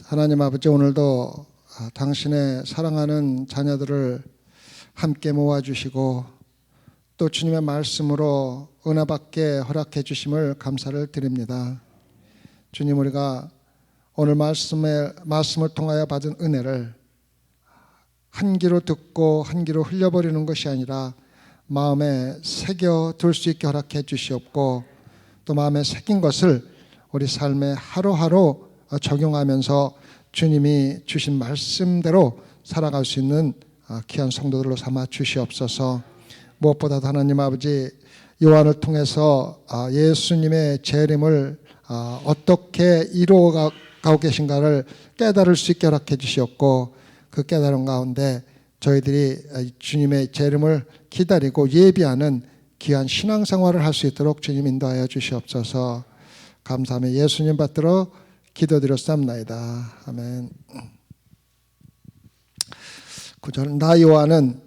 하나님 아버지, 오늘도 당신의 사랑하는 자녀들을 함께 모아주시고 또 주님의 말씀으로 은혜받게 허락해 주심을 감사를 드립니다. 주님, 우리가 오늘 말씀을 통하여 받은 은혜를 한 귀로 듣고 한 귀로 흘려버리는 것이 아니라 마음에 새겨둘 수 있게 허락해 주시옵고, 또 마음에 새긴 것을 우리 삶에 하루하루 적용하면서 주님이 주신 말씀대로 살아갈 수 있는 귀한 성도들로 삼아 주시옵소서. 무엇보다도 하나님 아버지, 요한을 통해서 예수님의 재림을 어떻게 이루어가고 계신가를 깨달을 수 있게 허락해 주시옵고, 그 깨달음 가운데 저희들이 주님의 재림을 기다리고 예비하는 귀한 신앙생활을 할 수 있도록 주님 인도하여 주시옵소서. 감사하며 예수님 받들어 기도드렸사옵나이다. 아멘. 9절, 나 요한은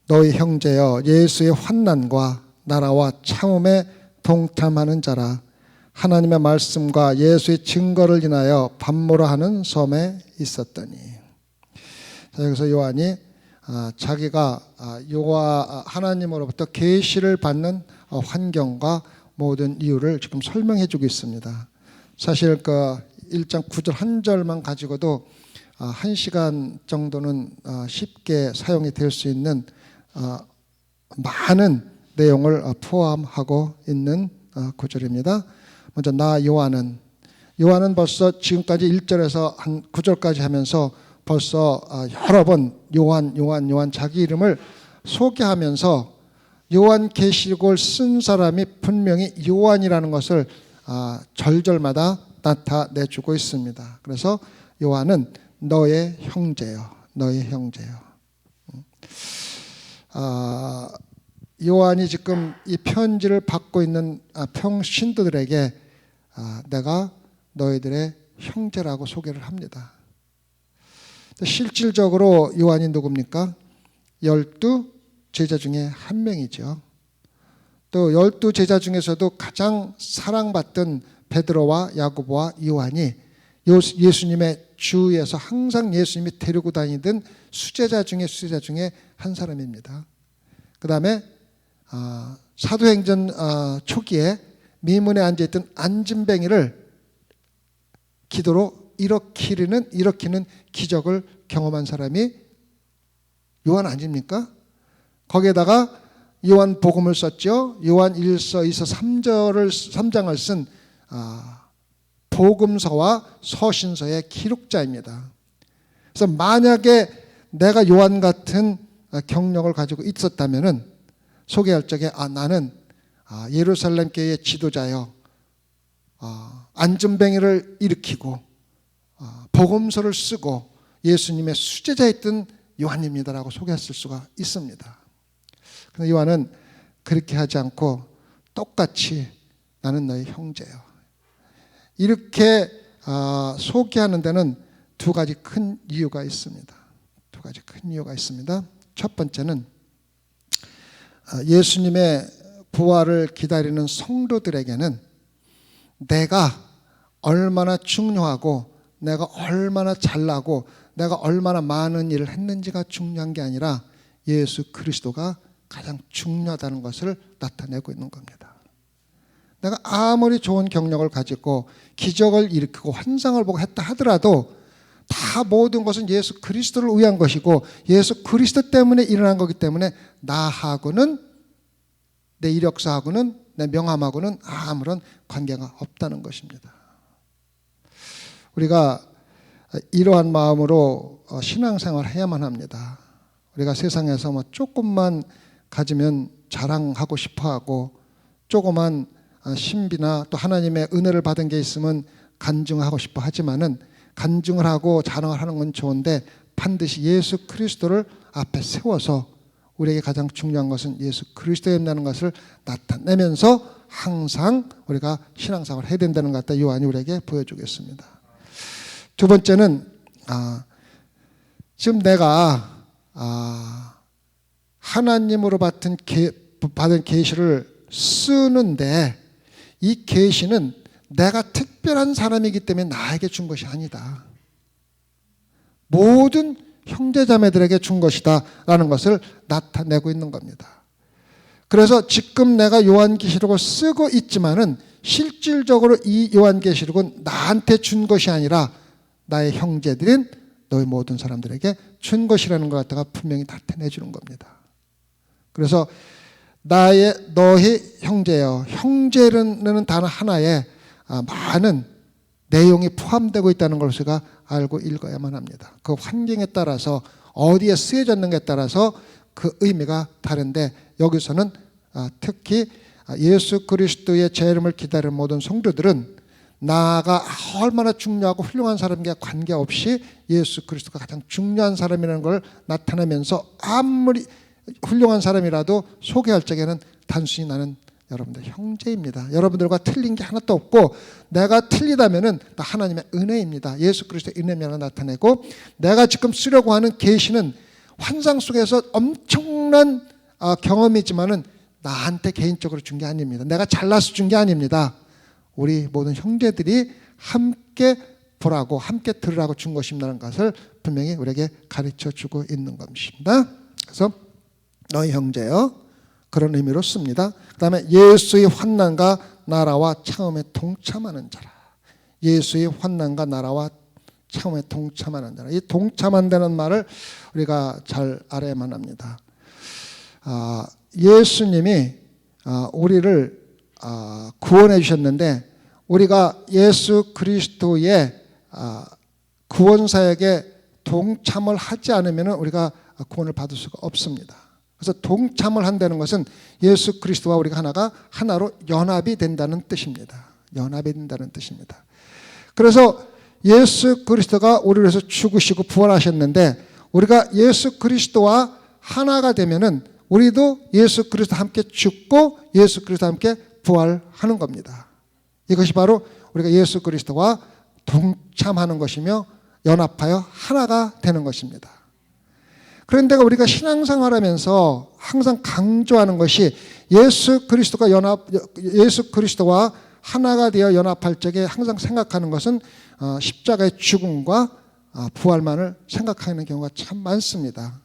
너희 형제여 예수의 환난과 나라와 참음에 동참하는 자라. 하나님의 말씀과 예수의 증거를 인하여 반모라 하는 섬에 있었더니. 여기서 요한이 자기가 하나님으로부터 계시를 받는 환경과 모든 이유를 지금 설명해 주고 있습니다. 사실 그 1장 9절 한 절만 가지고도 1시간 정도는 쉽게 사용이 될 수 있는 많은 내용을 포함하고 있는 구절입니다. 먼저 나 요한은 벌써 지금까지 1절에서 한 9절까지 하면서 벌써 여러 번 요한 자기 이름을 소개하면서 요한 계시록을 쓴 사람이 분명히 요한이라는 것을 절절마다 나타내주고 있습니다. 그래서 요한은 너의 형제요. 요한이 지금 이 편지를 받고 있는 평신도들에게 내가 너희들의 형제라고 소개를 합니다. 실질적으로 요한이 누굽니까? 12 제자 중에 한 명이죠. 또 12 제자 중에서도 가장 사랑받던 베드로와 야고보와 요한이 예수님의 주위에서 항상 예수님이 데리고 다니던 수제자 중에 한 사람입니다. 그 다음에 사도행전 초기에 미문에 앉아있던 안진뱅이를 기도로 일으키는 기적을 경험한 사람이 요한 아닙니까? 거기에다가 요한 복음을 썼죠. 요한 1서, 2서, 3장을 쓴 복음서와 서신서의 기록자입니다. 그래서 만약에 내가 요한 같은 경력을 가지고 있었다면은 소개할 적에 나는 예루살렘 교회의 지도자요, 안전뱅이를 일으키고 복음서를 쓰고 예수님의 수제자였던 요한입니다라고 소개했을 수가 있습니다. 그런데 요한은 그렇게 하지 않고 똑같이 나는 너의 형제요, 이렇게 소개하는 데는 두 가지 큰 이유가 있습니다. 첫 번째는 예수님의 부활을 기다리는 성도들에게는 내가 얼마나 중요하고 내가 얼마나 잘나고 내가 얼마나 많은 일을 했는지가 중요한 게 아니라 예수 그리스도가 가장 중요하다는 것을 나타내고 있는 겁니다. 내가 아무리 좋은 경력을 가지고 기적을 일으키고 환상을 보고 했다 하더라도 다 모든 것은 예수 그리스도를 위한 것이고 예수 그리스도 때문에 일어난 거기 때문에 나하고는, 내 이력서하고는, 내 명함하고는 아무런 관계가 없다는 것입니다. 우리가 이러한 마음으로 신앙생활을 해야만 합니다. 우리가 세상에서 조금만 가지면 자랑하고 싶어하고, 조그만 신비나 또 하나님의 은혜를 받은 게 있으면 간증하고 싶어 하지만은, 간증을 하고 자랑을 하는 건 좋은데 반드시 예수 그리스도를 앞에 세워서 우리에게 가장 중요한 것은 예수 그리스도였다는 것을 나타내면서 항상 우리가 신앙생활을 해야 된다는 것 같다 요한이 우리에게 보여주겠습니다. 두 번째는 지금 내가 하나님으로 받은 계시를 쓰는데 이 계시는 내가 특별한 사람이기 때문에 나에게 준 것이 아니다. 모든 형제자매들에게 준 것이다 라는 것을 나타내고 있는 겁니다. 그래서 지금 내가 요한계시록을 쓰고 있지만은 실질적으로 이 요한계시록은 나한테 준 것이 아니라 나의 형제들인 너희 모든 사람들에게 준 것이라는 것 갖다가 분명히 나타내 주는 겁니다. 그래서 너희 형제여, 형제라는 단어 하나에 많은 내용이 포함되고 있다는 걸 우리가 알고 읽어야만 합니다. 그 환경에 따라서 어디에 쓰여졌는가에 따라서 그 의미가 다른데, 여기서는 특히 예수 그리스도의 재림을 기다리는 모든 성도들은 나가 얼마나 중요하고 훌륭한 사람과 관계없이 예수 그리스도가 가장 중요한 사람이라는 걸 나타내면서 아무리 훌륭한 사람이라도 소개할 적에는 단순히 나는 여러분들 형제입니다. 여러분들과 틀린 게 하나도 없고, 내가 틀리다면은 하나님의 은혜입니다. 예수 그리스도의 은혜를 나타내고, 내가 지금 쓰려고 하는 계시는 환상 속에서 엄청난 경험이지만은 나한테 개인적으로 준 게 아닙니다. 내가 잘나서 준 게 아닙니다. 우리 모든 형제들이 함께 보라고, 함께 들으라고 준 것입니다라는 것을 분명히 우리에게 가르쳐 주고 있는 것입니다. 그래서 너희 형제여, 그런 의미로 씁니다. 그 다음에 예수의 환난과 나라와 참음에 동참하는 자라. 예수의 환난과 나라와 참음에 동참하는 자라. 이 동참한다는 말을 우리가 잘 알아야만 합니다. 예수님이 우리를 구원해 주셨는데, 우리가 예수 그리스도의 구원사역에 동참을 하지 않으면 우리가 구원을 받을 수가 없습니다. 그래서 동참을 한다는 것은 예수 그리스도와 우리가 하나로 연합이 된다는 뜻입니다. 연합이 된다는 뜻입니다. 그래서 예수 그리스도가 우리를 위해서 죽으시고 부활하셨는데, 우리가 예수 그리스도와 하나가 되면은 우리도 예수 그리스도와 함께 죽고 예수 그리스도와 함께 부활하는 겁니다. 이것이 바로 우리가 예수 그리스도와 동참하는 것이며 연합하여 하나가 되는 것입니다. 그런데 우리가 신앙생활하면서 항상 강조하는 것이 예수 그리스도와 하나가 되어 연합할 적에 항상 생각하는 것은 십자가의 죽음과 부활만을 생각하는 경우가 참 많습니다.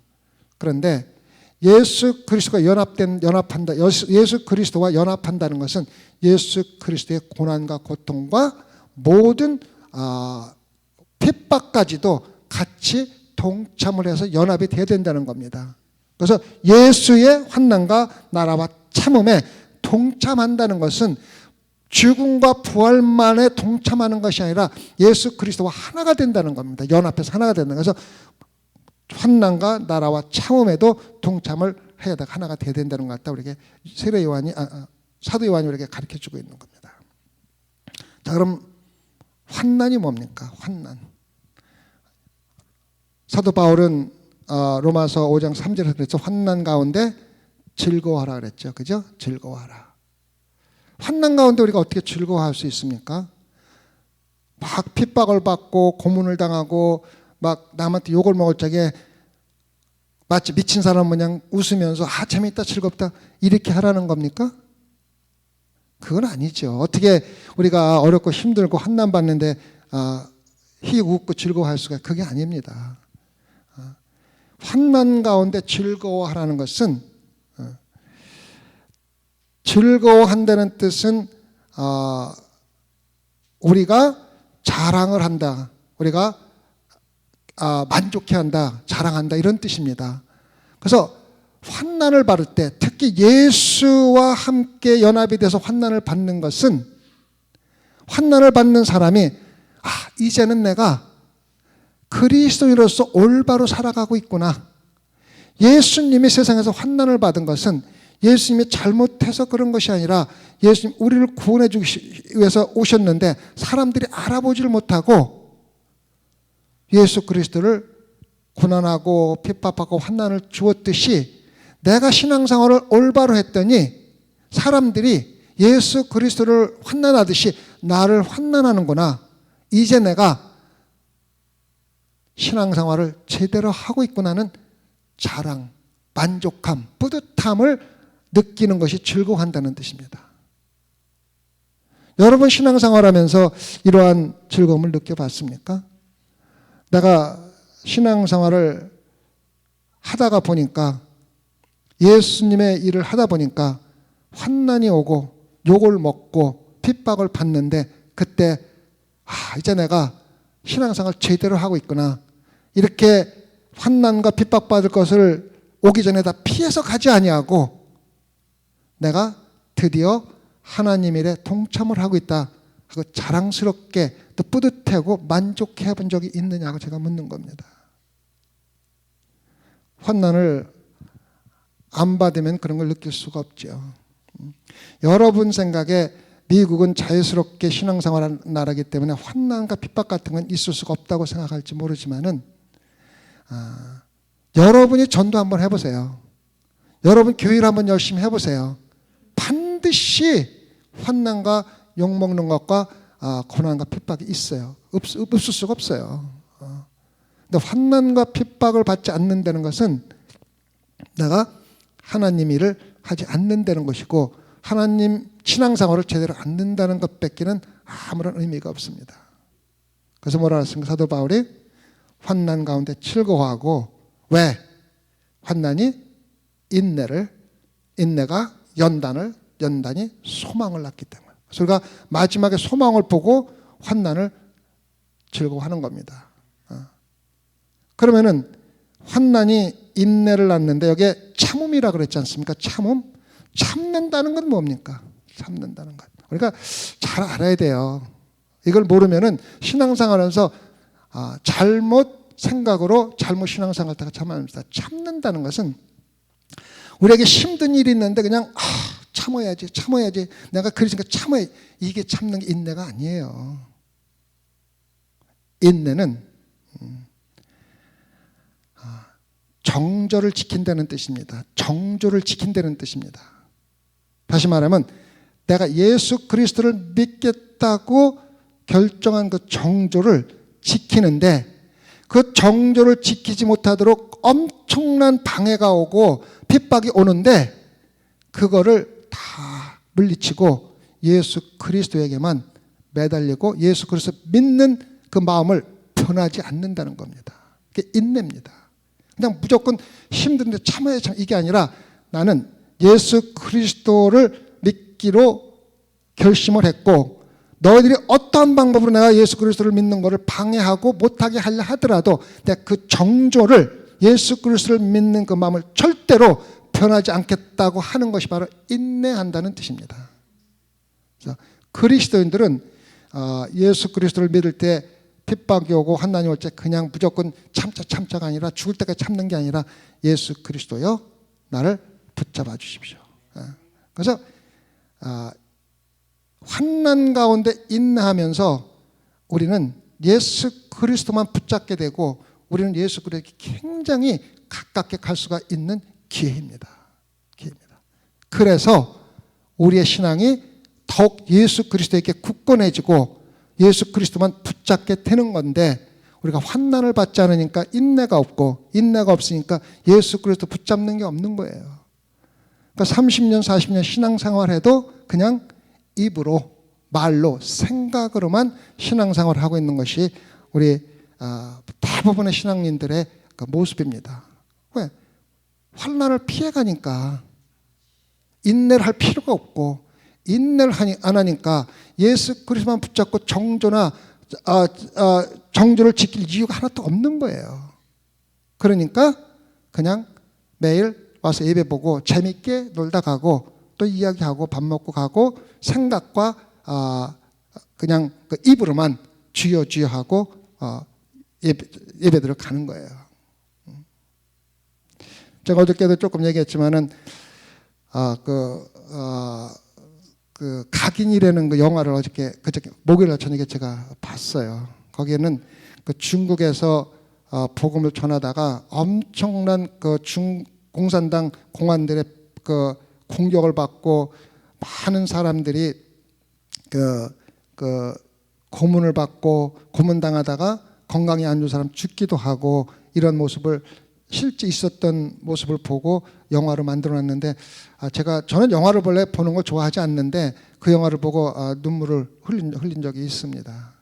그런데 예수 그리스도와 연합한다. 예수 그리스도와 연합한다는 것은 예수 그리스도의 고난과 고통과 모든 핍박까지도 같이 동참을 해서 연합이 되어야 된다는 겁니다. 그래서 예수의 환난과 나라와 참음에 동참한다는 것은 죽음과 부활만에 동참하는 것이 아니라 예수 그리스도와 하나가 된다는 겁니다. 연합해서 하나가 된다는 거예요. 그래서 환난과 나라와 참음에도 동참을 해야 하나가 되어야 된다는 것 같다. 우리에게 사도 요한이 우리에게 가르쳐주고 있는 겁니다. 자, 그럼 환난이 뭡니까? 환난. 사도 바울은 로마서 5장 3절에서 그랬죠. 환난 가운데 즐거워하라 그랬죠. 그죠? 즐거워하라. 환난 가운데 우리가 어떻게 즐거워할 수 있습니까? 막 핍박을 받고 고문을 당하고 막 남한테 욕을 먹을 적에 마치 미친 사람 마냥 웃으면서 재밌다 즐겁다 이렇게 하라는 겁니까? 그건 아니죠. 어떻게 우리가 어렵고 힘들고 환난 받는데 희고 웃고 즐거워할 수가, 그게 아닙니다. 환난 가운데 즐거워하라는 것은, 즐거워한다는 뜻은 우리가 자랑을 한다, 우리가 만족해한다, 자랑한다, 이런 뜻입니다. 그래서 환난을 받을 때, 특히 예수와 함께 연합이 돼서 환난을 받는 것은, 환난을 받는 사람이 이제는 내가 그리스도인으로서 올바로 살아가고 있구나. 예수님이 세상에서 환난을 받은 것은 예수님이 잘못해서 그런 것이 아니라 예수님 우리를 구원해 주기 위해서 오셨는데 사람들이 알아보지를 못하고 예수 그리스도를 고난하고 핍박하고 환난을 주었듯이, 내가 신앙생활을 올바로 했더니 사람들이 예수 그리스도를 환난하듯이 나를 환난하는구나. 이제 내가 신앙생활을 제대로 하고 있구나는 자랑, 만족함, 뿌듯함을 느끼는 것이 즐거워한다는 뜻입니다. 여러분 신앙생활하면서 이러한 즐거움을 느껴봤습니까? 내가 신앙생활을 하다가 보니까, 예수님의 일을 하다 보니까 환난이 오고 욕을 먹고 핍박을 받는데, 그때 이제 내가 신앙생활 제대로 하고 있구나. 이렇게 환난과 핍박받을 것을 오기 전에 다 피해서 가지 아니하고 내가 드디어 하나님 일에 동참을 하고 있다 하고 자랑스럽게 또 뿌듯하고 만족해 본 적이 있느냐고 제가 묻는 겁니다. 환난을 안 받으면 그런 걸 느낄 수가 없죠. 여러분 생각에 미국은 자유스럽게 신앙생활하는 나라이기 때문에 환난과 핍박 같은 건 있을 수가 없다고 생각할지 모르지만은 여러분이 전도 한번 해보세요. 여러분 교회를 한번 열심히 해보세요. 반드시 환난과 욕먹는 것과 고난과 핍박이 있어요. 없을 수가 없어요. 근데 환난과 핍박을 받지 않는다는 것은 내가 하나님 일을 하지 않는다는 것이고, 하나님 신앙생활을 제대로 안 된다는 것밖에는 아무런 의미가 없습니다. 그래서 뭐라 했습니까? 사도 바울이 환난 가운데 즐거워하고, 왜? 환난이 인내가 연단이 소망을 낳기 때문에. 그래서 우리가 마지막에 소망을 보고 환난을 즐거워하는 겁니다. 그러면은 환난이 인내를 낳는데 여기에 참음이라 그랬지 않습니까? 참는다는 건 뭡니까? 참는다는 것. 우리가 잘 알아야 돼요. 이걸 모르면은 신앙생활하면서 잘못 생각으로 잘못 신앙생활하다가 참아냅니다. 참는다는 것은 우리에게 힘든 일이 있는데 그냥 참아야지 내가 그러니까 참아야, 이게 참는 게 인내가 아니에요. 인내는 정절을 지킨다는 뜻입니다. 정조를 지킨다는 뜻입니다. 다시 말하면 내가 예수 그리스도를 믿겠다고 결정한 그 정조를 지키는데, 그 정조를 지키지 못하도록 엄청난 방해가 오고 핍박이 오는데 그거를 다 물리치고 예수 그리스도에게만 매달리고 예수 그리스도 믿는 그 마음을 변하지 않는다는 겁니다. 그게 인내입니다. 그냥 무조건 힘든데 참아야 이게 아니라, 나는 예수 그리스도를 믿기로 결심을 했고, 너희들이 어떠한 방법으로 내가 예수 그리스도를 믿는 것을 방해하고 못하게 하려 하더라도 내가 그 정조를, 예수 그리스도를 믿는 그 마음을 절대로 변하지 않겠다고 하는 것이 바로 인내한다는 뜻입니다. 그래서 그리스도인들은 예수 그리스도를 믿을 때 핍박이 오고 환난이 올 때 그냥 무조건 참자가 아니라, 죽을 때까지 참는 게 아니라, 예수 그리스도여 나를 붙잡아 주십시오. 그래서 환난 가운데 인내하면서 우리는 예수 그리스도만 붙잡게 되고, 우리는 예수 그리스도에게 굉장히 가깝게 갈 수가 있는 기회입니다. 그래서 우리의 신앙이 더욱 예수 그리스도에게 굳건해지고 예수 그리스도만 붙잡게 되는 건데, 우리가 환난을 받지 않으니까 인내가 없고, 인내가 없으니까 예수 그리스도 붙잡는 게 없는 거예요. 그러니까 30년 40년 신앙생활해도 그냥 입으로, 말로, 생각으로만 신앙생활을 하고 있는 것이 우리 대부분의 신앙인들의 그 모습입니다. 왜? 환난을 피해가니까 인내를 할 필요가 없고, 인내를 안 하니까 예수 그리스도만 붙잡고 정조를 지킬 이유가 하나도 없는 거예요. 그러니까 그냥 매일 와서 예배 보고 재밌게 놀다 가고, 또 이야기하고 밥 먹고 가고, 생각과 그냥 그 입으로만 주여 하고 예배드려 가는 거예요. 제가 어저께도 조금 얘기했지만은 그 각인이라는 그 영화를 그저께 목요일 저녁에 제가 봤어요. 거기에는 그 중국에서 복음을 전하다가 엄청난 그 공산당 공안들의 그 공격을 받고, 많은 사람들이 그 고문을 받고 고문당하다가 건강이 안 좋은 사람 죽기도 하고, 이런 모습을, 실제 있었던 모습을 보고 영화로 만들어놨는데, 저는 영화를 원래 보는 걸 좋아하지 않는데 그 영화를 보고 눈물을 흘린 적이 있습니다.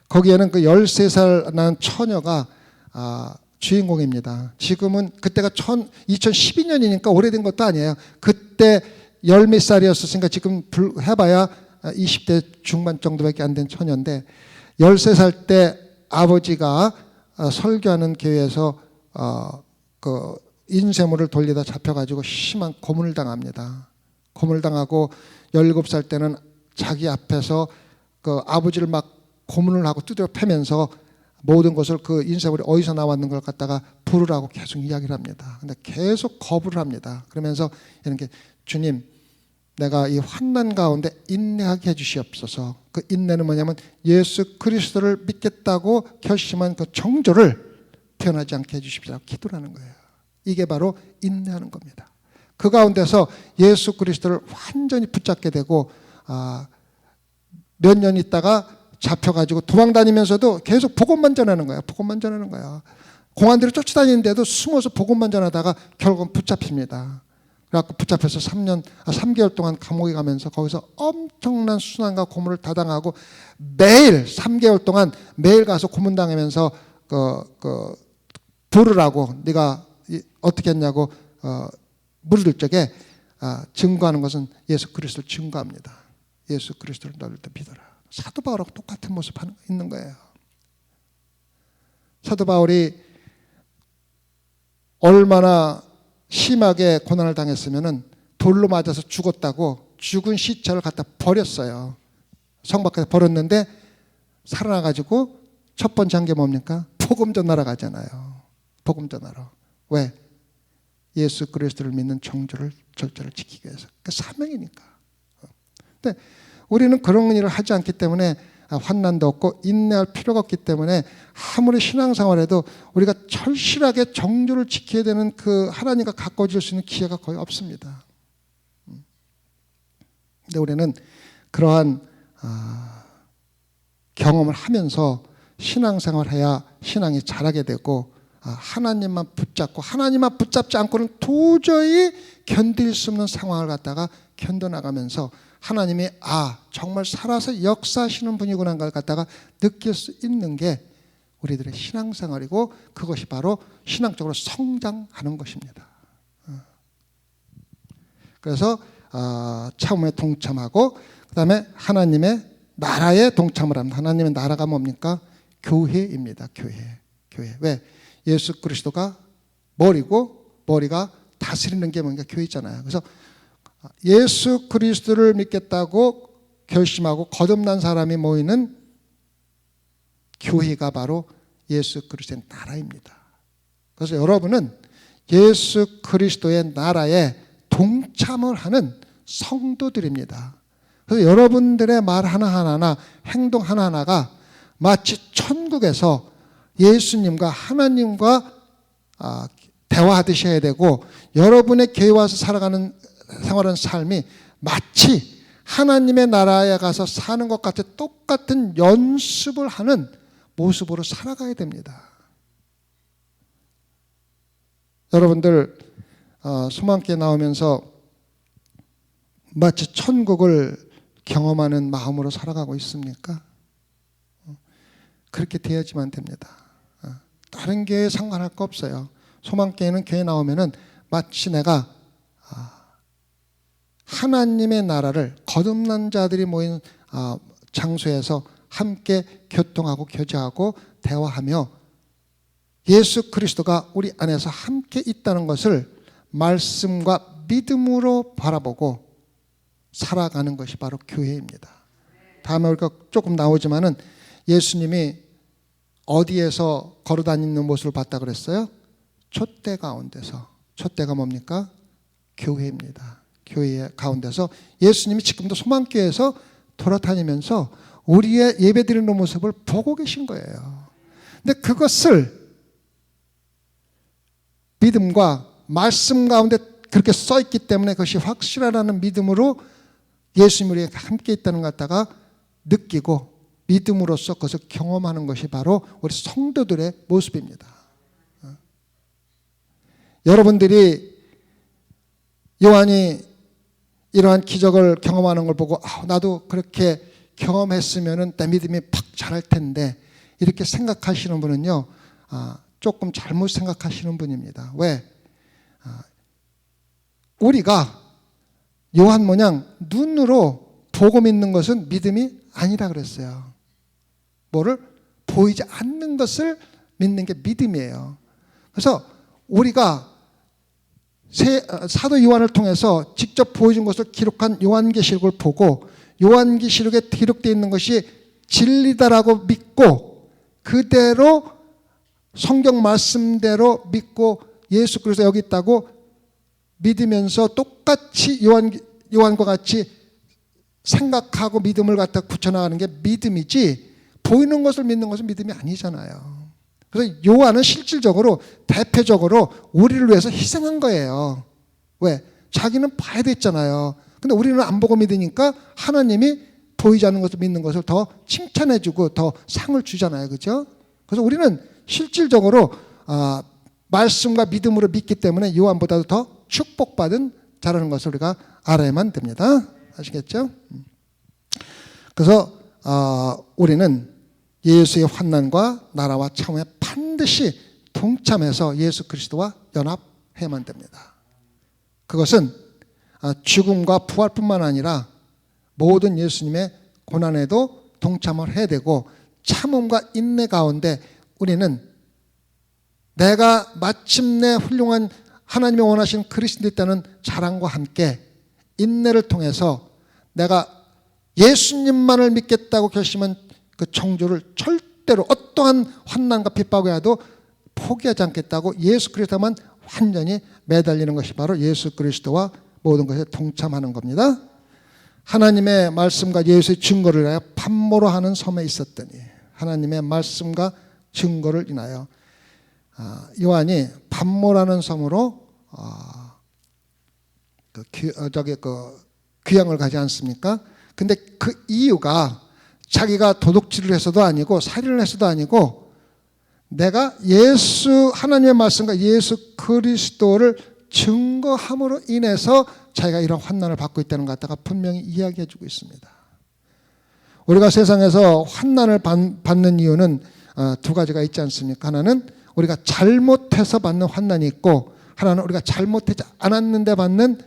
거기에는 그 13살 난 처녀가 주인공입니다. 지금은 그때가 2012년이니까 오래된 것도 아니에요. 그때 열 몇 살이었으니까 지금 해봐야 20대 중반 정도밖에 안 된 처녀인데 13살 때 아버지가 설교하는 교회에서 그 인쇄물을 돌리다 잡혀가지고 심한 고문을 당합니다. 고문을 당하고 17살 때는 자기 앞에서 그 아버지를 막 고문을 하고 두드려 패면서 모든 것을 그 인쇄물이 어디서 나왔는 걸 갖다가 부르라고 계속 이야기를 합니다. 근데 계속 거부를 합니다. 그러면서 이렇게 주님, 내가 이 환난 가운데 인내하게 해주시옵소서. 그 인내는 뭐냐면 예수 그리스도를 믿겠다고 결심한 그 정조를 태어나지 않게 해주십시오. 기도를 하는 거예요. 이게 바로 인내하는 겁니다. 그 가운데서 예수 그리스도를 완전히 붙잡게 되고 몇 년 있다가 잡혀가지고 도망다니면서도 계속 복음만 전하는 거야. 복음만 전하는 거야. 공안들이 쫓아다니는데도 숨어서 복음만 전하다가 결국은 붙잡힙니다. 그래갖고 붙잡혀서 3개월 동안 감옥에 가면서 거기서 엄청난 수난과 고문을 다 당하고 매일 3개월 동안 매일 가서 고문당하면서 부르라고 네가 어떻게 했냐고 물을 적에 증거하는 것은 예수 그리스도를 증거합니다. 예수 그리스도를 너를 더 믿어라. 사도 바울하고 똑같은 모습 있는 거예요. 사도 바울이 얼마나 심하게 고난을 당했으면은 돌로 맞아서 죽었다고 죽은 시체를 갖다 버렸어요. 성 밖에 버렸는데 살아나가지고 첫 번째 한 게 뭡니까? 복음 전하러 가잖아요. 복음 전하러. 왜? 예수 그리스도를 믿는 정조를 절제를 지키기 위해서. 그 사명이니까. 근데 우리는 그런 일을 하지 않기 때문에 환난도 없고 인내할 필요가 없기 때문에 아무리 신앙생활해도 우리가 절실하게 정조를 지켜야 되는 그 하나님과 가까워질 수 있는 기회가 거의 없습니다. 근데 우리는 그러한 경험을 하면서 신앙생활해야 신앙이 자라게 되고 하나님만 붙잡고 하나님만 붙잡지 않고는 도저히 견딜 수 없는 상황을 갖다가 견뎌나가면서 하나님이 정말 살아서 역사하시는 분이구나 걸 갖다가 느낄 수 있는 게 우리들의 신앙생활이고 그것이 바로 신앙적으로 성장하는 것입니다. 그래서 참음에 동참하고 그 다음에 하나님의 나라에 동참을 합니다. 하나님의 나라가 뭡니까? 교회입니다. 교회. 왜? 예수 그리스도가 머리고 머리가 다스리는 게 뭔가 교회잖아요. 그래서 예수 그리스도를 믿겠다고 결심하고 거듭난 사람이 모이는 교회가 바로 예수 그리스도의 나라입니다. 그래서 여러분은 예수 그리스도의 나라에 동참을 하는 성도들입니다. 그래서 여러분들의 말 하나하나나 행동 하나하나가 마치 천국에서 예수님과 하나님과 대화하듯이 해야 되고 여러분의 교회 와서 살아가는 생활하는 삶이 마치 하나님의 나라에 가서 사는 것 같이 똑같은 연습을 하는 모습으로 살아가야 됩니다. 여러분들 소망교회 나오면서 마치 천국을 경험하는 마음으로 살아가고 있습니까? 그렇게 되어야지만 됩니다. 다른 교회에 상관할 거 없어요. 소망교회는 교회 나오면은 마치 내가 하나님의 나라를 거듭난 자들이 모인 장소에서 함께 교통하고 교제하고 대화하며 예수 그리스도가 우리 안에서 함께 있다는 것을 말씀과 믿음으로 바라보고 살아가는 것이 바로 교회입니다. 다음에 우리가 조금 나오지만은 예수님이 어디에서 걸어다니는 모습을 봤다 그랬어요? 촛대 가운데서. 촛대가 뭡니까? 교회입니다. 교회 가운데서 예수님이 지금도 소망교회에서 돌아다니면서 우리의 예배드리는 모습을 보고 계신 거예요. 근데 그것을 믿음과 말씀 가운데 그렇게 써 있기 때문에 그것이 확실하다는 믿음으로 예수님이 우리가 함께 있다는 것 갖다가 느끼고 믿음으로써 그것을 경험하는 것이 바로 우리 성도들의 모습입니다. 여러분들이 요한이 이러한 기적을 경험하는 걸 보고 나도 그렇게 경험했으면 내 믿음이 팍 자랄 텐데 이렇게 생각하시는 분은요 조금 잘못 생각하시는 분입니다. 왜? 우리가 요한 모양 눈으로 보고 믿는 것은 믿음이 아니라 그랬어요. 뭐를? 보이지 않는 것을 믿는 게 믿음이에요. 그래서 우리가 사도 요한을 통해서 직접 보여준 것을 기록한 요한계시록을 보고 요한계시록에 기록되어 있는 것이 진리다라고 믿고 그대로 성경 말씀대로 믿고 예수 그리스도 여기 있다고 믿으면서 똑같이 요한과 같이 생각하고 믿음을 갖다 굳혀나가는 게 믿음이지, 보이는 것을 믿는 것은 믿음이 아니잖아요. 그래서 요한은 실질적으로 대표적으로 우리를 위해서 희생한 거예요. 왜? 자기는 봐야 됐잖아요. 근데 우리는 안 보고 믿으니까 하나님이 보이지 않는 것을 믿는 것을 더 칭찬해주고 더 상을 주잖아요. 그죠? 그래서 우리는 실질적으로 말씀과 믿음으로 믿기 때문에 요한보다도 더 축복받은 자라는 것을 우리가 알아야만 됩니다. 아시겠죠? 그래서 우리는 예수의 환난과 나라와 참에 반드시 동참해서 예수 그리스도와 연합해야만 됩니다. 그것은 죽음과 부활뿐만 아니라 모든 예수님의 고난에도 동참을 해야 되고, 참음과 인내 가운데 우리는 내가 마침내 훌륭한 하나님이 원하시는 그리스도인이 있다는 자랑과 함께 인내를 통해서 내가 예수님만을 믿겠다고 결심한 그 정조를 절대로 어떠한 환난과 핍박에 와도 포기하지 않겠다고 예수 그리스도만 완전히 매달리는 것이 바로 예수 그리스도와 모든 것에 동참하는 겁니다. 하나님의 말씀과 예수의 증거를 인하여 반모로 하는 섬에 있었더니, 하나님의 말씀과 증거를 인하여 요한이 반모라는 섬으로 귀향을 가지 않습니까? 근데 그 이유가 자기가 도둑질을 해서도 아니고 살인을 해서도 아니고 내가 하나님의 말씀과 예수 그리스도를 증거함으로 인해서 자기가 이런 환난을 받고 있다는 것 갖다가 분명히 이야기해 주고 있습니다. 우리가 세상에서 환난을 받는 이유는 두 가지가 있지 않습니까? 하나는 우리가 잘못해서 받는 환난이 있고, 하나는 우리가 잘못하지 않았는데 받는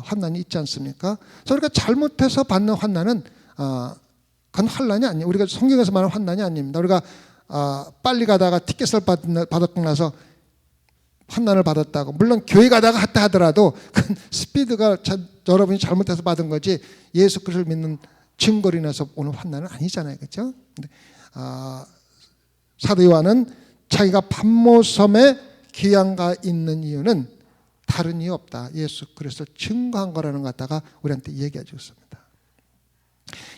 환난이 있지 않습니까? 그래서 우리가 잘못해서 받는 환난은 그건 환난이 아니에요. 우리가 성경에서 말하는 환난이 아닙니다. 우리가 빨리 가다가 티켓을 받았고 나서 환난을 받았다고, 물론 교회 가다가 했다 하더라도 그 스피드가 여러분이 잘못해서 받은 거지 예수 그리스도를 믿는 증거로 인해서 오는 환난은 아니잖아요. 그렇죠? 근데 사도 요한은 자기가 반모섬에 귀향가 있는 이유는 다른 이유 없다. 예수 그리스도를 증거한 거라는 것 갖다가 우리한테 얘기해 주셨습니다.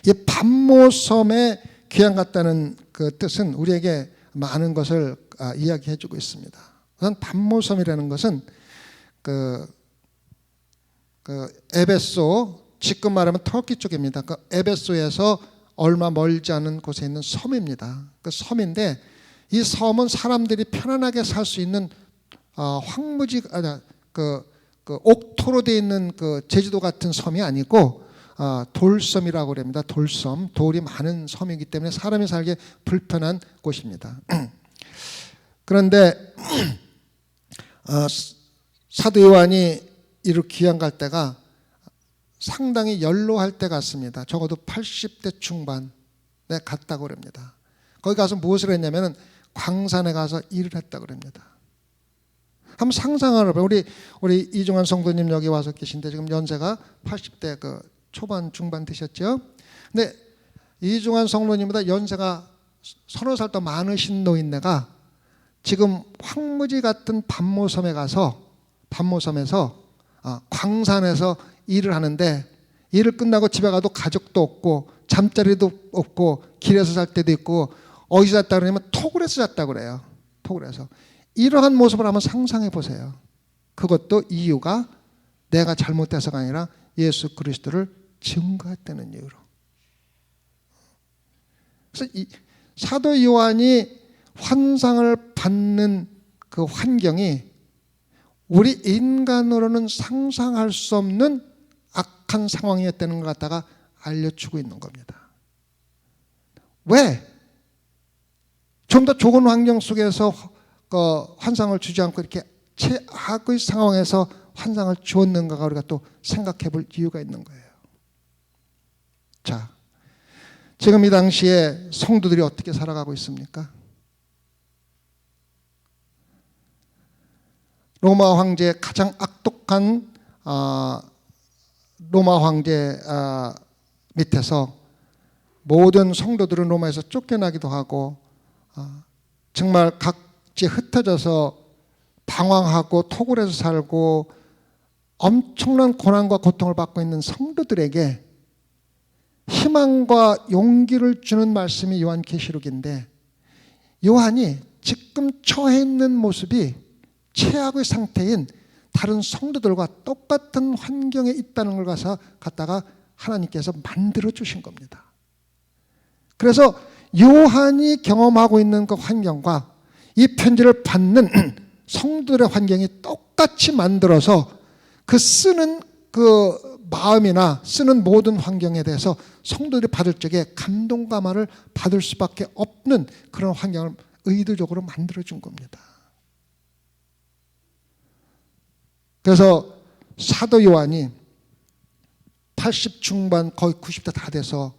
이 반모섬에 귀향 갔다는 그 뜻은 우리에게 많은 것을 이야기해 주고 있습니다. 우선 반모섬이라는 것은 그 에베소, 지금 말하면 터키 쪽입니다. 그 에베소에서 얼마 멀지 않은 곳에 있는 섬입니다. 그 섬인데 이 섬은 사람들이 편안하게 살 수 있는 황무지, 옥토로 되어 있는 그 제주도 같은 섬이 아니고 돌섬이라고 합니다. 돌섬, 돌이 많은 섬이기 때문에 사람이 살기 불편한 곳입니다. 그런데 사도 요한이 이렇게 귀향 갈 때가 상당히 연로할 때 같습니다. 적어도 80대 중반에 갔다고 합니다. 거기 가서 무엇을 했냐면 광산에 가서 일을 했다고 합니다. 한번 상상을 해봐요. 우리 이종환 성도님 여기 와서 계신데 지금 연세가 80대 그 초반 중반 되셨죠. 근데 이종환 성도님보다 연세가 30살 더 많으신 노인네가 지금 황무지 같은 반모섬에서 광산에서 일을 하는데, 일을 끝나고 집에 가도 가족도 없고 잠자리도 없고 길에서 살 때도 있고, 어디서 잤다 그러냐면 토굴에서 잤다고 그래요. 토굴에서. 이러한 모습을 한번 상상해 보세요. 그것도 이유가 내가 잘못해서가 아니라 예수 그리스도를 증거했다는 이유로. 그래서 이 사도 요한이 환상을 받는 그 환경이 우리 인간으로는 상상할 수 없는 악한 상황이었다는 것 갖다가 알려주고 있는 겁니다. 왜? 좀 더 좋은 환경 속에서 환상을 주지 않고 이렇게 최악의 상황에서 환상을 주었는가가 우리가 또 생각해 볼 이유가 있는 거예요. 자, 지금 이 당시에 성도들이 어떻게 살아가고 있습니까? 로마 황제의 가장 악독한 로마 황제 밑에서 모든 성도들은 로마에서 쫓겨나기도 하고 정말 각지에 흩어져서 방황하고 토굴에서 살고 엄청난 고난과 고통을 받고 있는 성도들에게 희망과 용기를 주는 말씀이 요한계시록인데, 요한이 지금 처해 있는 모습이 최악의 상태인 다른 성도들과 똑같은 환경에 있다는 걸 갖다가 하나님께서 만들어 주신 겁니다. 그래서 요한이 경험하고 있는 그 환경과 이 편지를 받는 성도들의 환경이 똑같이 만들어서 그 쓰는 그 마음이나 쓰는 모든 환경에 대해서 성도들이 받을 적에 감동감화를 받을 수밖에 없는 그런 환경을 의도적으로 만들어준 겁니다. 그래서 사도 요한이 80 중반 거의 90대 다 돼서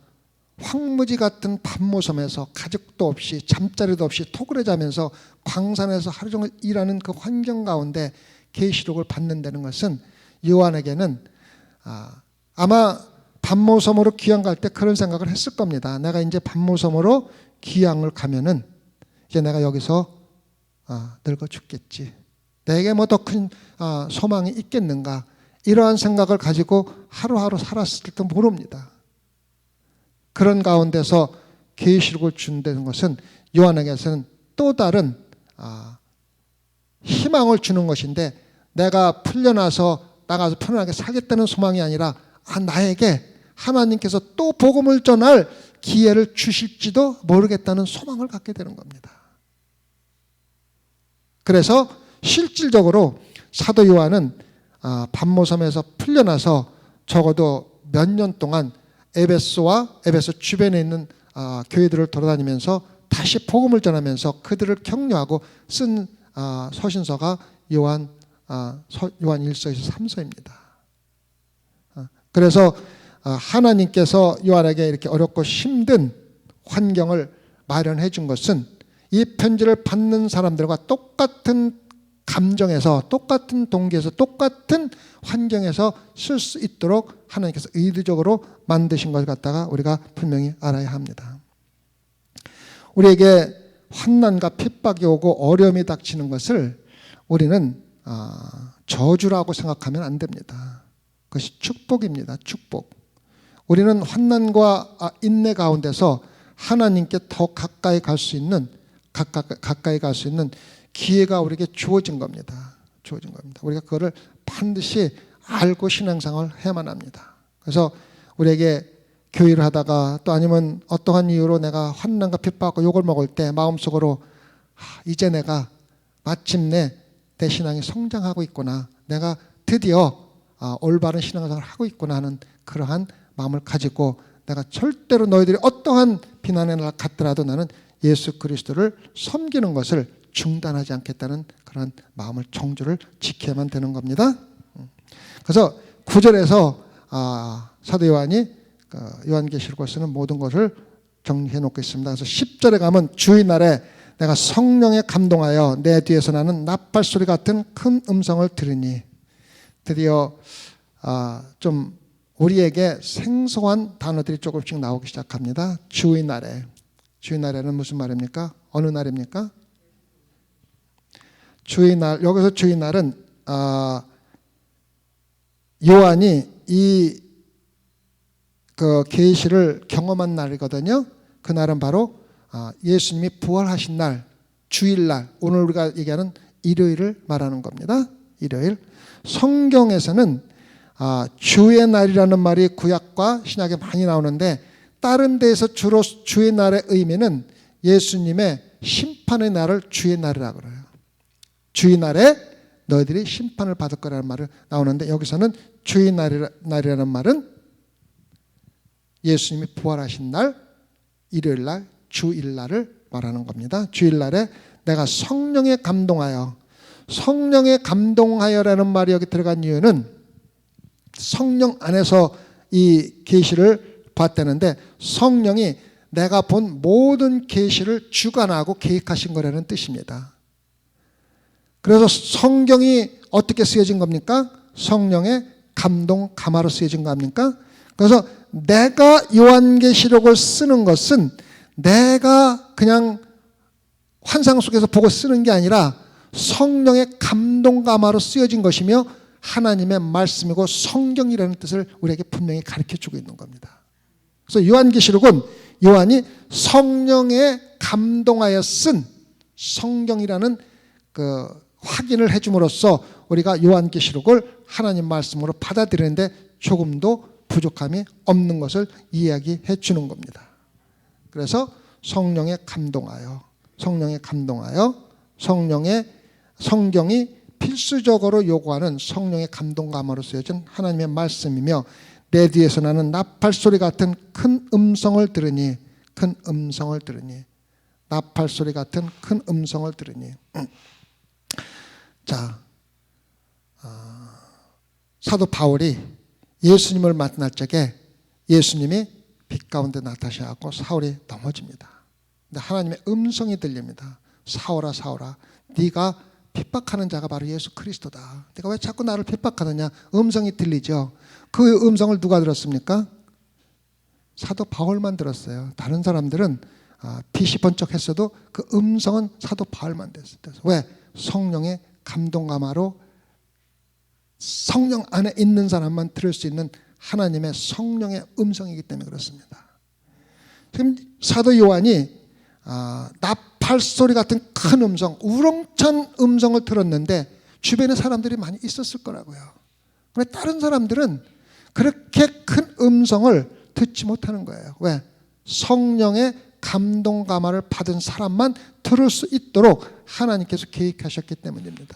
황무지 같은 밤모섬에서 가족도 없이 잠자리도 없이 토굴에 자면서 광산에서 하루 종일 일하는 그 환경 가운데 계시록을 받는다는 것은 요한에게는 아마 밤모섬으로 귀양 갈 때 그런 생각을 했을 겁니다. 내가 이제 밤모섬으로 귀양을 가면은 이제 내가 여기서 늙어 죽겠지. 내게 뭐 더 큰 소망이 있겠는가. 이러한 생각을 가지고 하루하루 살았을지도 모릅니다. 그런 가운데서 계시록을 준다는 것은 요한에게서는 또 다른 희망을 주는 것인데, 내가 풀려나서 나가서 편안하게 살겠다는 소망이 아니라 나에게 하나님께서 또 복음을 전할 기회를 주실지도 모르겠다는 소망을 갖게 되는 겁니다. 그래서 실질적으로 사도 요한은 밤모섬에서 풀려나서 적어도 몇 년 동안 에베소와 에베소 주변에 있는 교회들을 돌아다니면서 다시 복음을 전하면서 그들을 격려하고 쓴 서신서가 요한 1서에서 3서입니다. 그래서 하나님께서 요한에게 이렇게 어렵고 힘든 환경을 마련해 준 것은 이 편지를 받는 사람들과 똑같은 감정에서, 똑같은 동기에서, 똑같은 환경에서 쓸 수 있도록 하나님께서 의도적으로 만드신 것을 갖다가 우리가 분명히 알아야 합니다. 우리에게 환난과 핍박이 오고 어려움이 닥치는 것을 우리는 저주라고 생각하면 안 됩니다. 그것이 축복입니다. 축복. 우리는 환난과 인내 가운데서 하나님께 더 가까이 갈 수 있는 기회가 우리에게 주어진 겁니다. 주어진 겁니다. 우리가 그거를 반드시 알고 신앙생활을 해야만 합니다. 그래서 우리에게 교회를 하다가 또 아니면 어떠한 이유로 내가 환난과 핍박과 욕을 먹을 때 마음속으로 이제 내가 마침내 내 신앙이 성장하고 있구나, 내가 드디어 올바른 신앙생활을 하고 있구나 하는 그러한 마음을 가지고, 내가 절대로 너희들이 어떠한 비난의 날 같더라도 나는 예수 그리스도를 섬기는 것을 중단하지 않겠다는 그런 마음을, 정주를 지켜야만 되는 겁니다. 그래서 9절에서 사도 요한이 요한계시록을 쓰는 모든 것을 정리해 놓겠습니다. 그래서 10절에 가면 주의 날에 내가 성령에 감동하여 내 뒤에서 나는 나팔소리 같은 큰 음성을 들으니, 드디어 좀 우리에게 생소한 단어들이 조금씩 나오기 시작합니다. 주의 날에. 주의 날에는 무슨 말입니까? 어느 날입니까? 주의 날. 여기서 주의 날은 요한이 이 그 계시를 경험한 날이거든요. 그 날은 바로 예수님이 부활하신 날, 주일날, 오늘 우리가 얘기하는 일요일을 말하는 겁니다. 일요일. 성경에서는 주의 날이라는 말이 구약과 신약에 많이 나오는데, 다른 데에서 주로 주의 날의 의미는 예수님의 심판의 날을 주의 날이라고 그래요. 주의 날에 너희들이 심판을 받을 거라는 말이 나오는데, 여기서는 주의 날이라는 말은 예수님이 부활하신 날, 일요일 날, 주일날을 말하는 겁니다. 주일날에 내가 성령에 감동하여. 성령에 감동하여라는 말이 여기 들어간 이유는 성령 안에서 이 계시를 봤다는데, 성령이 내가 본 모든 계시를 주관하고 계획하신 거라는 뜻입니다. 그래서 성경이 어떻게 쓰여진 겁니까? 성령의 감동 감화로 쓰여진 겁니까? 그래서 내가 요한계시록을 쓰는 것은 내가 그냥 환상 속에서 보고 쓰는 게 아니라 성령의 감동 감화로 쓰여진 것이며 하나님의 말씀이고 성경이라는 뜻을 우리에게 분명히 가르쳐주고 있는 겁니다. 그래서 요한계시록은 요한이 성령에 감동하여 쓴 성경이라는 그 확인을 해줌으로써 우리가 요한계시록을 하나님 말씀으로 받아들이는데 조금도 부족함이 없는 것을 이야기해 주는 겁니다. 그래서 성령에 감동하여 성경이 필수적으로 요구하는 성령의 감동감으로 쓰여진 하나님의 말씀이며, 내 뒤에서 나는 나팔소리 같은 큰 음성을 들으니 나팔소리 같은 큰 음성을 들으니. 자, 사도 바울이 예수님을 만날 적에 예수님이 빛 가운데 나타나셔서 사울이 넘어집니다. 근데 하나님의 음성이 들립니다. 사울아 사울아, 네가 핍박하는 자가 바로 예수 그리스도다. 네가 왜 자꾸 나를 핍박하느냐. 음성이 들리죠. 그 음성을 누가 들었습니까? 사도 바울만 들었어요. 다른 사람들은 빛이 번쩍했어도 그 음성은 사도 바울만 됐어요. 왜? 성령의 감동감화로 성령 안에 있는 사람만 들을 수 있는 하나님의 성령의 음성이기 때문에 그렇습니다. 지금 사도 요한이 나팔소리 같은 큰 음성, 우렁찬 음성을 들었는데 주변에 사람들이 많이 있었을 거라고요. 그런데 다른 사람들은 그렇게 큰 음성을 듣지 못하는 거예요. 왜? 성령의 감동 감화를 받은 사람만 들을 수 있도록 하나님께서 계획하셨기 때문입니다.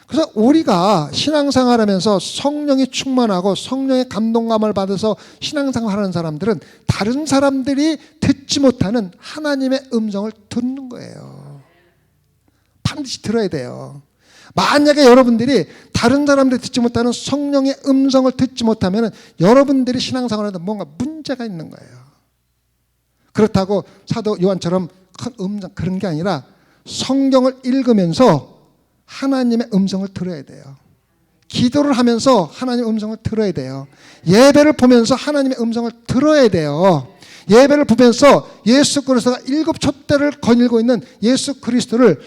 그래서 우리가 신앙생활하면서 성령이 충만하고 성령의 감동감을 받아서 신앙생활하는 사람들은 다른 사람들이 듣지 못하는 하나님의 음성을 듣는 거예요. 반드시 들어야 돼요. 만약에 여러분들이 다른 사람들이 듣지 못하는 성령의 음성을 듣지 못하면 여러분들이 신앙생활하는데 뭔가 문제가 있는 거예요. 그렇다고 사도 요한처럼 큰 음성 그런 게 아니라 성경을 읽으면서 하나님의 음성을 들어야 돼요. 기도를 하면서 하나님의 음성을 들어야 돼요. 예배를 보면서 하나님의 음성을 들어야 돼요. 예배를 보면서 예수 그리스도가 7 촛대를 거닐고 있는 예수 그리스도를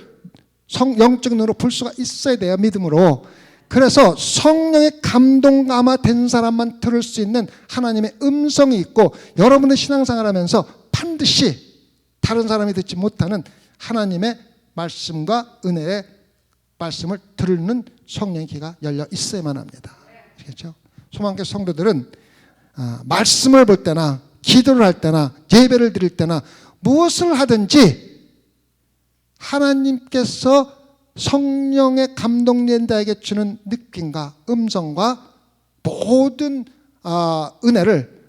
영적 눈으로 볼 수가 있어야 돼요. 믿음으로. 그래서 성령의 감동감화된 사람만 들을 수 있는 하나님의 음성이 있고, 여러분의 신앙생활하면서 반드시 다른 사람이 듣지 못하는 하나님의 말씀과 은혜의 말씀을 들는 성령의 귀가 열려 있어야만 합니다. 아시겠죠? 소망교회 성도들은 말씀을 볼 때나 기도를 할 때나 예배를 드릴 때나 무엇을 하든지 하나님께서 성령의 감동된 자에게 주는 느낌과 음성과 모든 은혜를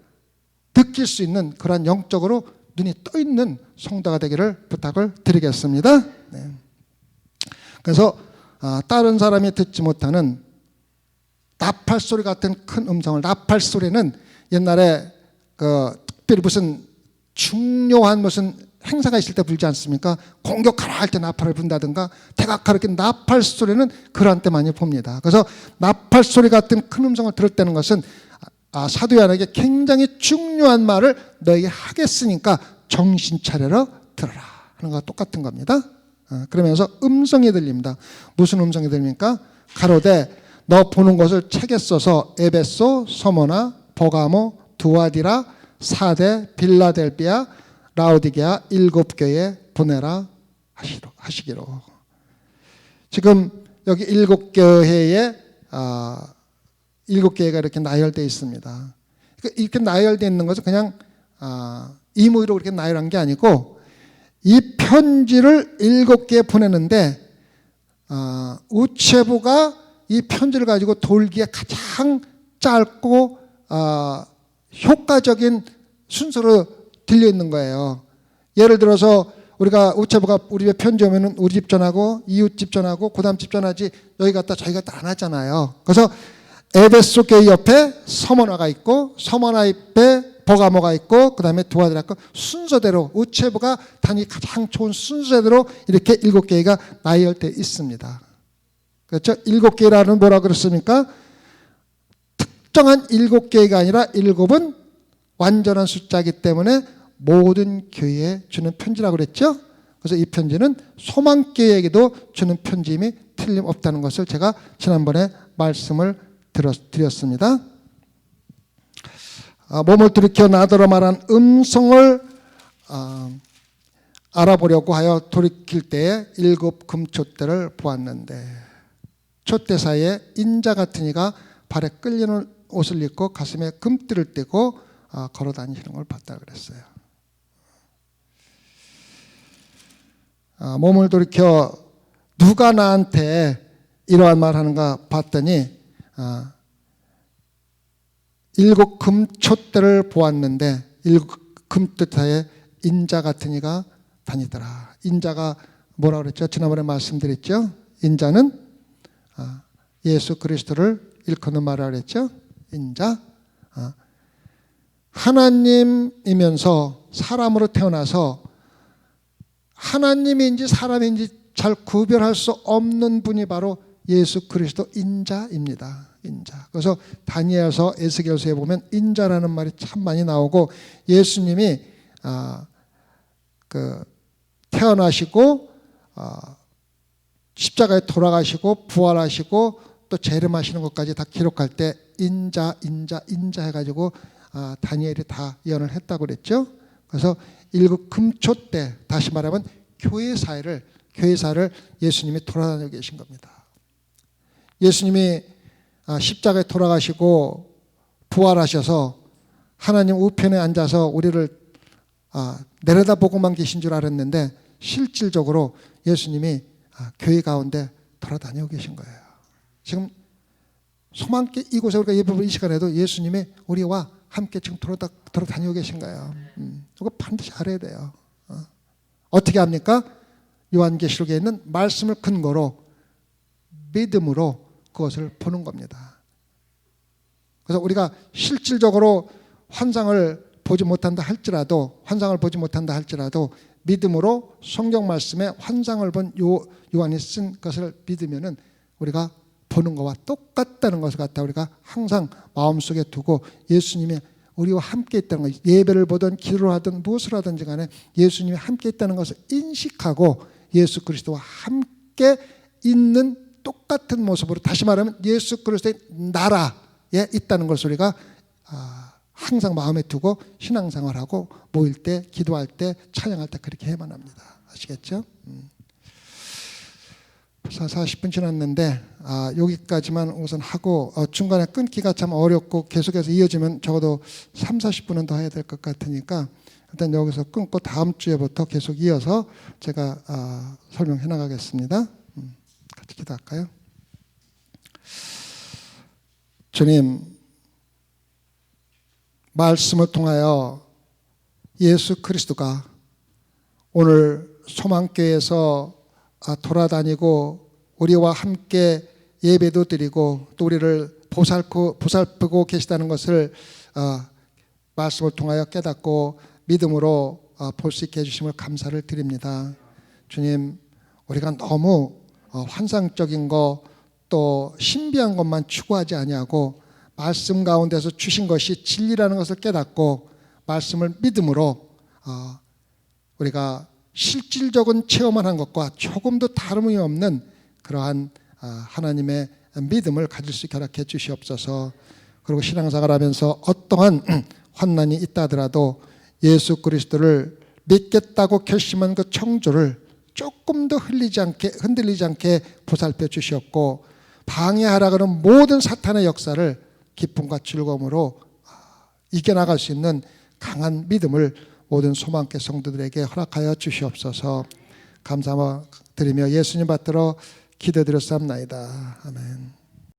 느낄 수 있는 그러한 영적으로 눈이 떠 있는 성도가 되기를 부탁을 드리겠습니다. 네. 그래서 다른 사람이 듣지 못하는 나팔소리 같은 큰 음성을, 나팔소리는 옛날에 특별히 무슨 중요한 무슨 행사가 있을 때 불지 않습니까? 공격하라 할 때 나팔을 분다든가 대각하라 이렇게 나팔소리는 그런 때 많이 봅니다. 그래서 나팔소리 같은 큰 음성을 들을 때는 것은 사도 요한에게 굉장히 중요한 말을 너에게 하겠으니까 정신 차려라 들어라 하는 것과 똑같은 겁니다. 그러면서 음성이 들립니다. 무슨 음성이 들립니까? 가로되 너 보는 것을 책에 써서 에베소, 서모나, 버가모, 두아디라, 사데, 빌라델비아, 라오디게아 7교회에 보내라 하시기로. 지금 여기 7교회에 7교회가 이렇게 나열되어 있습니다. 이렇게 나열되어 있는 것은 그냥 임의로 그렇게 나열한 게 아니고 이 편지를 7개에 보내는데 우체부가 이 편지를 가지고 돌기에 가장 짧고 효과적인 순서로 들려 있는 거예요. 예를 들어서 우리가 우체부가 우리 집에 편지 오면은 우리 집 전하고 이웃 집 전하고 그다음 집 전하지 여기 갔다 저기 갔다 안 하잖아요. 그래서 에베소 교회 옆에 서머나가 있고 서머나 옆에 버가모가 있고 그다음에 두아드라가 순서대로 우체부가 다니기 가장 좋은 순서대로 이렇게 7개가 나열되어 있습니다. 그렇죠? 7개라는 뭐라 그랬습니까? 특정한 7개가 아니라 7은 완전한 숫자이기 때문에 모든 교회에 주는 편지라고 그랬죠. 그래서 이 편지는 소망교회에게도 주는 편지임이 틀림없다는 것을 제가 지난번에 말씀을 드렸습니다. 몸을 돌이켜 나더러 말한 음성을 알아보려고 하여 돌이킬 때에 7 금촛대를 보았는데 촛대 사이에 인자 같은 이가 발에 끌리는 옷을 입고 가슴에 금띠를 떼고 걸어 다니시는 걸 봤다 그랬어요. 몸을 돌이켜 누가 나한테 이러한 말 하는가 봤더니 7 금촛대를 보았는데 7 금뜻하에 인자 같은 이가 다니더라. 인자가 뭐라고 그랬죠? 지난번에 말씀드렸죠? 인자는 예수 그리스도를 일컫는 말이라고 그랬죠? 인자. 하나님이면서 사람으로 태어나서 하나님인지 사람인지 잘 구별할 수 없는 분이 바로 예수 그리스도 인자입니다. 인자. 그래서 다니엘서 에스겔서에 보면 인자라는 말이 참 많이 나오고 예수님이 태어나시고 십자가에 돌아가시고 부활하시고 또 재림하시는 것까지 다 기록할 때 인자 해가지고 다니엘이 다 예언을 했다고 그랬죠. 그래서 7 금촛대, 다시 말하면 교회사를 예수님이 돌아다니고 계신 겁니다. 예수님이 십자가에 돌아가시고 부활하셔서 하나님 우편에 앉아서 우리를 내려다보고만 계신 줄 알았는데 실질적으로 예수님이 교회 가운데 돌아다니고 계신 거예요. 지금 소망께 이곳에 우리가 예배부 이 시간에도 예수님이 우리와 함께 지금 돌아다니고 계신 거예요. 이거 반드시 알아야 돼요. 어떻게 합니까? 요한계시록에 있는 말씀을 근거로 믿음으로 그것을 보는 겁니다. 그래서 우리가 실질적으로 환상을 보지 못한다 할지라도 믿음으로 성경 말씀에 환상을 본 요한이 쓴 것을 믿으면은 우리가 보는 것과 똑같다는 것을 갖다 우리가 항상 마음속에 두고 예수님이 우리와 함께 있다는 것, 예배를 보든 기도를 하든 무엇을 하든지 간에 예수님이 함께 있다는 것을 인식하고 예수 그리스도와 함께 있는 똑같은 모습으로, 다시 말하면 예수 그리스도의 나라에 있다는 것을 우리가 항상 마음에 두고 신앙생활하고 모일 때, 기도할 때, 찬양할 때 그렇게 해야만 합니다. 아시겠죠? 벌써 40분 지났는데 여기까지만 우선 하고 중간에 끊기가 참 어렵고 계속해서 이어지면 적어도 30-40분은 더 해야 될 것 같으니까 일단 여기서 끊고 다음 주에부터 계속 이어서 제가 설명해 나가겠습니다. 같이 기도할까요? 주님, 말씀을 통하여 예수 그리스도가 오늘 소망교회에서 돌아다니고 우리와 함께 예배도 드리고 또 우리를 보살피고 계시다는 것을 말씀을 통하여 깨닫고 믿음으로 볼 수 있게 해주심을 감사를 드립니다. 주님, 우리가 너무 환상적인 것 또 신비한 것만 추구하지 아니하고 말씀 가운데서 주신 것이 진리라는 것을 깨닫고 말씀을 믿음으로 우리가 실질적인 체험을 한 것과 조금도 다름이 없는 그러한 하나님의 믿음을 가질 수 있게 허락해 주시옵소서. 그리고 신앙생활 하면서 어떠한 환난이 있다 하더라도 예수 그리스도를 믿겠다고 결심한 그 청조를 조금도 흔들리지 않게 보살펴 주시옵고 방해하라 그런 모든 사탄의 역사를 기쁨과 즐거움으로 이겨나갈 수 있는 강한 믿음을 모든 소망계 성도들에게 허락하여 주시옵소서. 감사드리며 예수님 받들어 기도드렸사옵나이다. 아멘.